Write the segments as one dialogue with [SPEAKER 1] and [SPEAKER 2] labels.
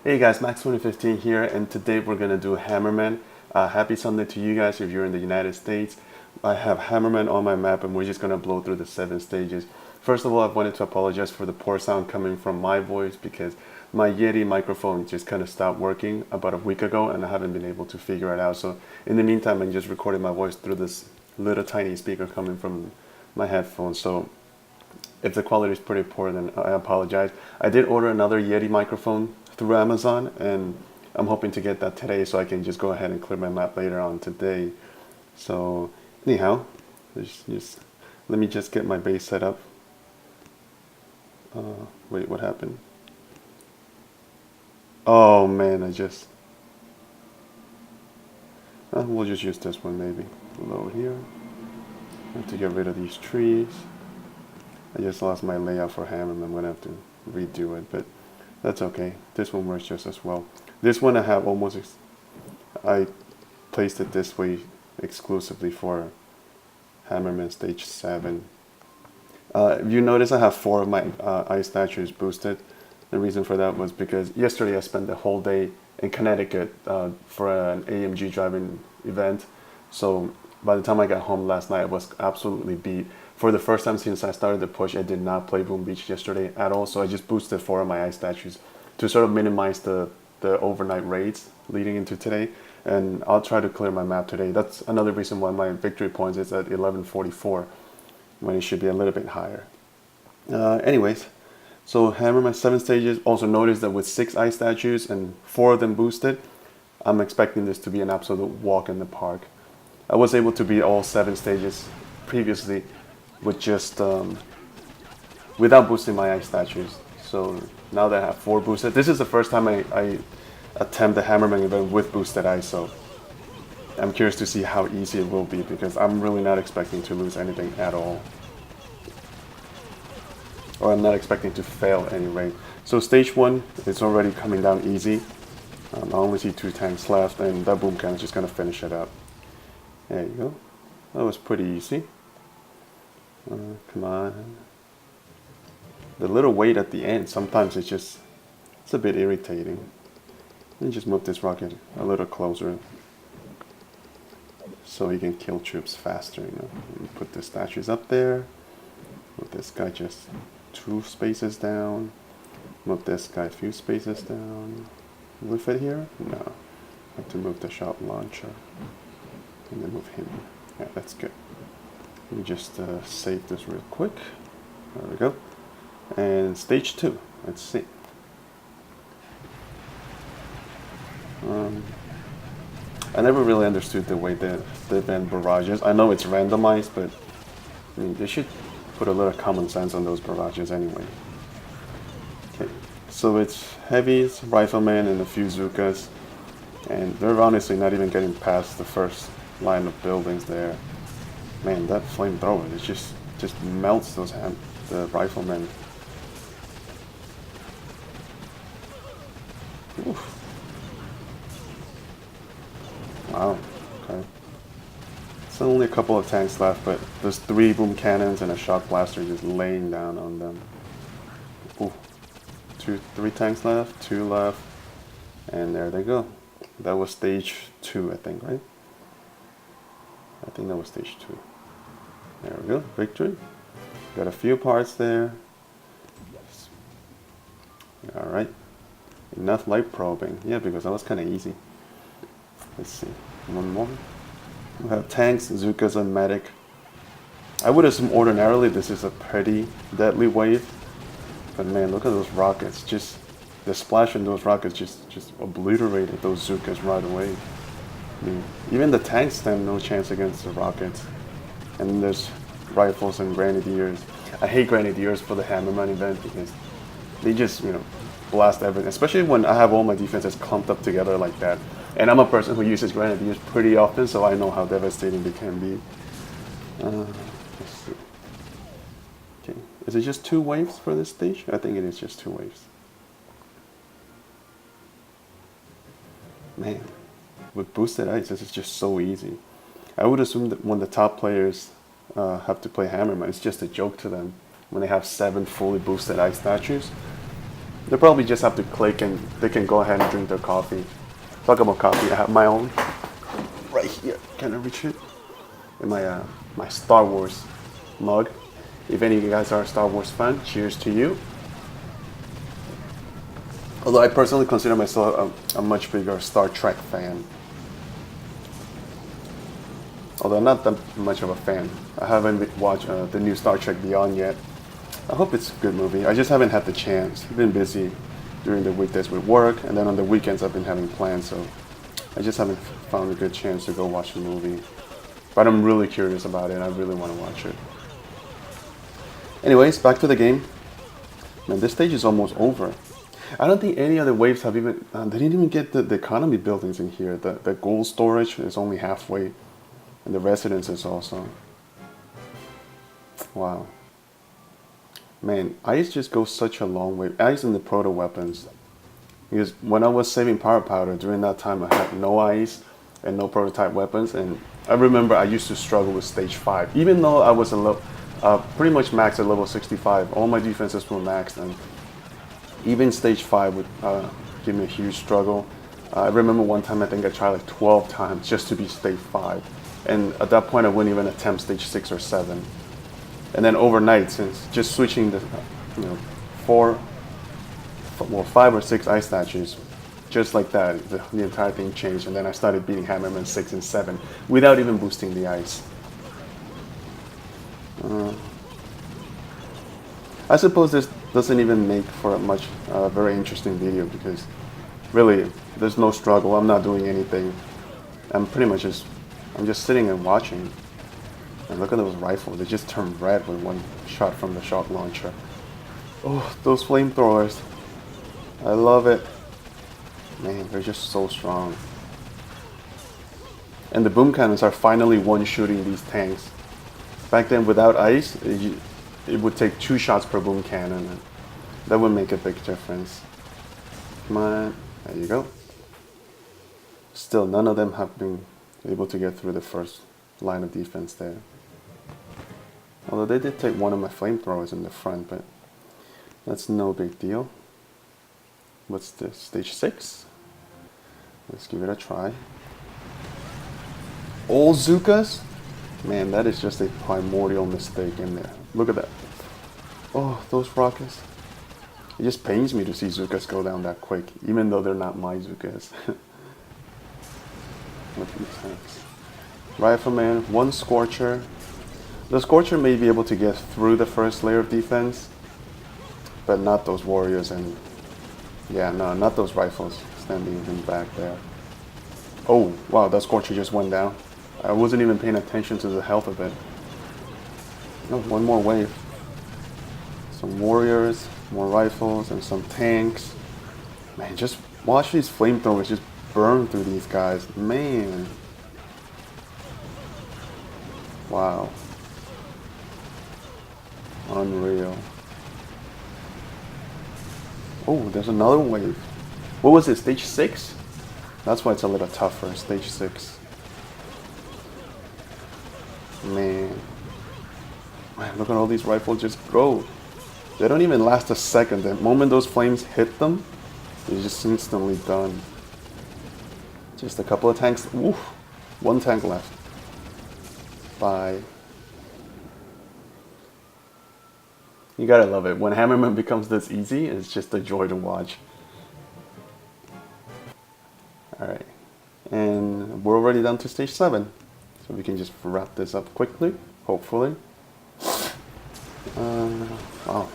[SPEAKER 1] Hey guys, Max2015 here, and today we're gonna do Hammerman. Happy Sunday to you guys if you're in the United States. I have Hammerman on my map, and we're just gonna blow through the 7 stages. First of all, I wanted to apologize for the poor sound coming from my voice because my Yeti microphone just kind of stopped working about a week ago, and I haven't been able to figure it out. So in the meantime, I'm just recording my voice through this little tiny speaker coming from my headphones. So if the quality is pretty poor, then I apologize. I did order another Yeti microphone through Amazon, and I'm hoping to get that today so I can just go ahead and clear my map later on today. So anyhow, let me just get my base set up. Wait, what happened? Oh man, we'll just use this one maybe. Load here. I have to get rid of these trees. I just lost my layout for Hammerman. I'm gonna have to redo it, but that's okay. This one works just as well. This one I have I placed it this way exclusively for Hammerman Stage 7. If you notice, I have 4 of my ice statues boosted. The reason for that was because yesterday I spent the whole day in Connecticut for an AMG driving event. So by the time I got home last night, I was absolutely beat. For the first time since I started the push, I did not play Boom Beach yesterday at all. So I just boosted 4 of my ice statues to sort of minimize the overnight raids leading into today. And I'll try to clear my map today. That's another reason why my victory points is at 1144 when it should be a little bit higher. Anyways, so Hammerman 7 stages. Also notice that with 6 ice statues and 4 of them boosted, I'm expecting this to be an absolute walk in the park. I was able to beat all 7 stages previously with just without boosting my ice statues. So now that I have 4 boosted, this is the first time I attempt the Hammerman event with boosted ice. So I'm curious to see how easy it will be because I'm really not expecting to lose anything at all. Or I'm not expecting to fail anyway. So stage 1 is already coming down easy. I only see 2 tanks left, and that boom cannon is just gonna finish it up. There you go. That was pretty easy. Come on. The little wait at the end, sometimes it's a bit irritating. Let me just move this rocket a little closer so he can kill troops faster, you know. Put the statues up there. Move this guy just 2 spaces down. Move this guy a few spaces down. Will it fit here? No. I have to move the shot launcher. And then move him. Yeah, that's good. Let me just save this real quick. There we go. And stage 2. Let's see. I never really understood the way the event barrages. I know it's randomized, but I mean, they should put a little common sense on those barrages anyway. Okay, so it's heavies, riflemen, and a few Zookas, and they're honestly not even getting past the first line of buildings there. Man, that flamethrower, it just melts the riflemen. Oof. Wow, okay. It's only a couple of tanks left, but there's 3 boom cannons and a shock blaster just laying down on them. Ooh. 3 tanks left, 2 left, and there they go. That was stage 2, I think, right? I think that was stage 2. There we go, victory. Got a few parts there. Alright. Enough light probing. Yeah, because that was kind of easy. Let's see. One more. We have tanks, Zookas, and medic. I would assume ordinarily this is a pretty deadly wave. But man, look at those rockets. Just the splash in those rockets just obliterated those Zookas right away. I mean, even the tanks stand no chance against the rockets. And then there's rifles and grenadiers. I hate grenadiers for the Hammerman event because they just, you know, blast everything. Especially when I have all my defenses clumped up together like that. And I'm a person who uses grenadiers pretty often, so I know how devastating they can be. Let's see. Okay, is it just 2 waves for this stage? I think it is just 2 waves. Man, with boosted ice, this is just so easy. I would assume that when the top players have to play Hammerman, it's just a joke to them when they have 7 fully boosted ice statues. They probably just have to click and they can go ahead and drink their coffee. Talk about coffee, I have my own right here. Can I reach it? In my my Star Wars mug. If any of you guys are a Star Wars fan, cheers to you. Although I personally consider myself a much bigger Star Trek fan. Although I'm not that much of a fan. I haven't watched the new Star Trek Beyond yet. I hope it's a good movie. I just haven't had the chance. I've been busy during the weekdays with work, and then on the weekends I've been having plans, so I just haven't found a good chance to go watch the movie. But I'm really curious about it, and I really want to watch it. Anyways, back to the game. Man, this stage is almost over. I don't think any other waves have even... they didn't even get the economy buildings in here. The gold storage is only halfway. And the residences also. Wow. Man, ice just goes such a long way. Ice and the proto weapons. Because when I was saving power powder, during that time I had no ice and no prototype weapons. And I remember I used to struggle with stage 5. Even though I was pretty much maxed at level 65. All my defenses were maxed. And even stage 5 would give me a huge struggle. I remember one time I think I tried like 12 times just to be stage 5. And at that point I wouldn't even attempt stage 6 or 7. And then overnight, since just switching the 5 or 6 ice statues, just like that, the entire thing changed. And then I started beating Hammerman 6 and 7 without even boosting the ice. I suppose this doesn't even make for a very interesting video, because really there's no struggle. I'm not doing anything. I'm just sitting and watching. And look at those rifles. They just turn red with one shot from the shock launcher. Oh, those flamethrowers. I love it. Man, they're just so strong. And the boom cannons are finally one-shooting these tanks. Back then, without ice, it would take 2 shots per boom cannon. And that would make a big difference. Come on. There you go. Still, none of them have been able to get through the first line of defense there. Although they did take one of my flamethrowers in the front, but that's no big deal. What's this? Stage 6? Let's give it a try. All Zukas? Man, that is just a primordial mistake in there. Look at that. Oh, those rockets. It just pains me to see Zukas go down that quick, even though they're not my Zukas. Look at these tanks. Rifleman, 1 Scorcher. The Scorcher may be able to get through the first layer of defense, but not those warriors, and yeah, no, not those rifles standing in the back there. Oh, wow, that Scorcher just went down. I wasn't even paying attention to the health of it. No, one more wave. Some warriors, more rifles, and some tanks. Man, just watch these flamethrowers just burn through these guys. Man. Wow. Unreal. Oh, there's another wave. What was it, stage 6? That's why it's a little tougher, stage 6. Man, look at all these rifles just go. They don't even last a second. The moment those flames hit them, they're just instantly done. Just a couple of tanks. Oof, 1 tank left. Bye. You gotta love it. When Hammerman becomes this easy, it's just a joy to watch. Alright. And we're already down to stage 7. So we can just wrap this up quickly, hopefully. Wow.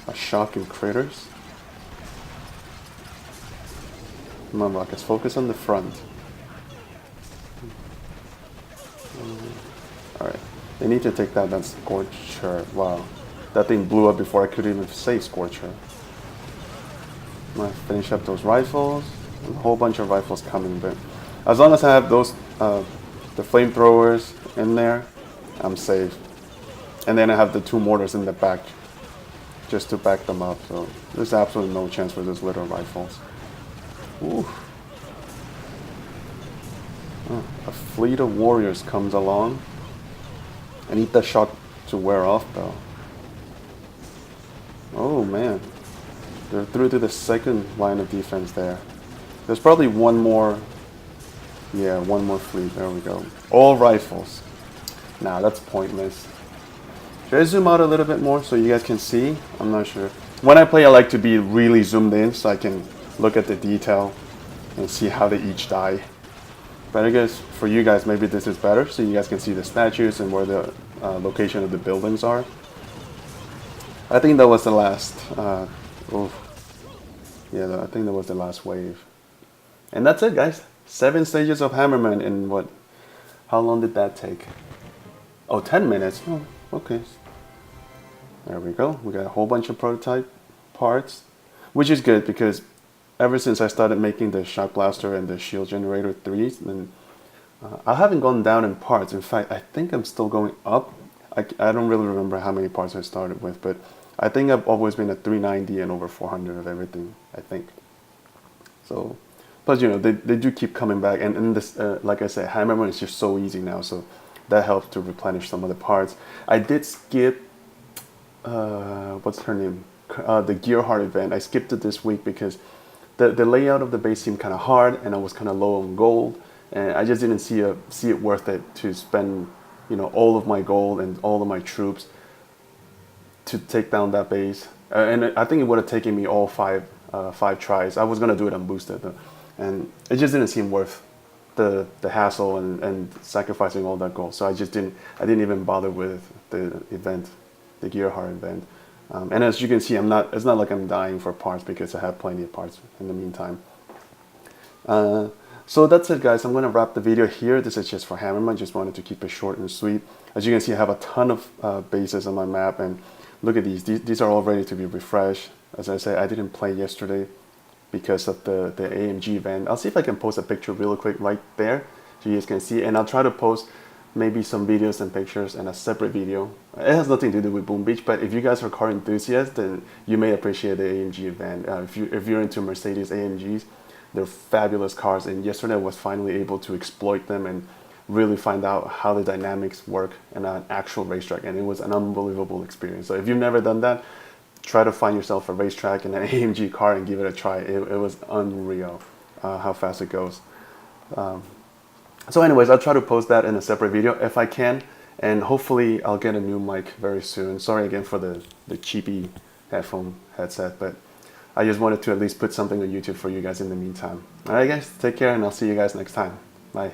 [SPEAKER 1] A shock in craters. Come on, rockets, focus on the front. Alright. They need to take that Scorcher. Wow. That thing blew up before I could even say Scorcher. I'm gonna finish up those rifles. A whole bunch of rifles coming, but as long as I have those the flamethrowers in there, I'm safe. And then I have the 2 mortars in the back just to back them up, so there's absolutely no chance for those little rifles. Ooh. Oh, a fleet of warriors comes along. I need that shot to wear off though. Oh man. They're through to the second line of defense there. There's probably one more. Yeah, one more fleet. There we go. All rifles. Nah, that's pointless. Should I zoom out a little bit more so you guys can see? I'm not sure. When I play, I like to be really zoomed in so I can look at the detail and see how they each die. But I guess for you guys, maybe this is better so you guys can see the statues and where the location of the buildings are. I think that was the last. Yeah, I think that was the last wave. And that's it, guys. 7 stages of Hammerman in what? How long did that take? Oh, 10 minutes. Oh, okay. There we go. We got a whole bunch of prototype parts, which is good because ever since I started making the shock blaster and the shield generator 3s, then I haven't gone down in parts. In fact, I think I'm still going up. I don't really remember how many parts I started with, but I think I've always been at 390 and over 400 of everything, I think. So, plus, you know, they do keep coming back. And this, like I said, Hammerman is just so easy now. So that helps to replenish some of the parts. I did skip, what's her name? The Gearheart event. I skipped it this week because the layout of the base seemed kind of hard and I was kind of low on gold. And I just didn't see it worth it to spend, you know, all of my gold and all of my troops to take down that base. And I think it would have taken me all five tries. I was gonna do it unboosted though. And it just didn't seem worth the hassle and sacrificing all that gold. So I didn't even bother with the event, the Gearheart event. And as you can see, it's not like I'm dying for parts because I have plenty of parts in the meantime. So that's it, guys. I'm going to wrap the video here. This is just for Hammerman. Just wanted to keep it short and sweet. As you can see, I have a ton of bases on my map, and look at these. These are all ready to be refreshed. As I said, I didn't play yesterday because of the AMG event. I'll see if I can post a picture real quick right there so you guys can see, and I'll try to post maybe some videos and pictures in a separate video. It has nothing to do with Boom Beach, but if you guys are car enthusiasts, then you may appreciate the AMG event. If you're into Mercedes AMGs, they're fabulous cars, and yesterday I was finally able to exploit them and really find out how the dynamics work in an actual racetrack, and it was an unbelievable experience. So if you've never done that, try to find yourself a racetrack in an AMG car and give it a try. It was unreal how fast it goes. So anyways, I'll try to post that in a separate video if I can, and hopefully I'll get a new mic very soon. Sorry again for the cheapy headset, but I just wanted to at least put something on YouTube for you guys in the meantime. Alright guys, take care and I'll see you guys next time. Bye.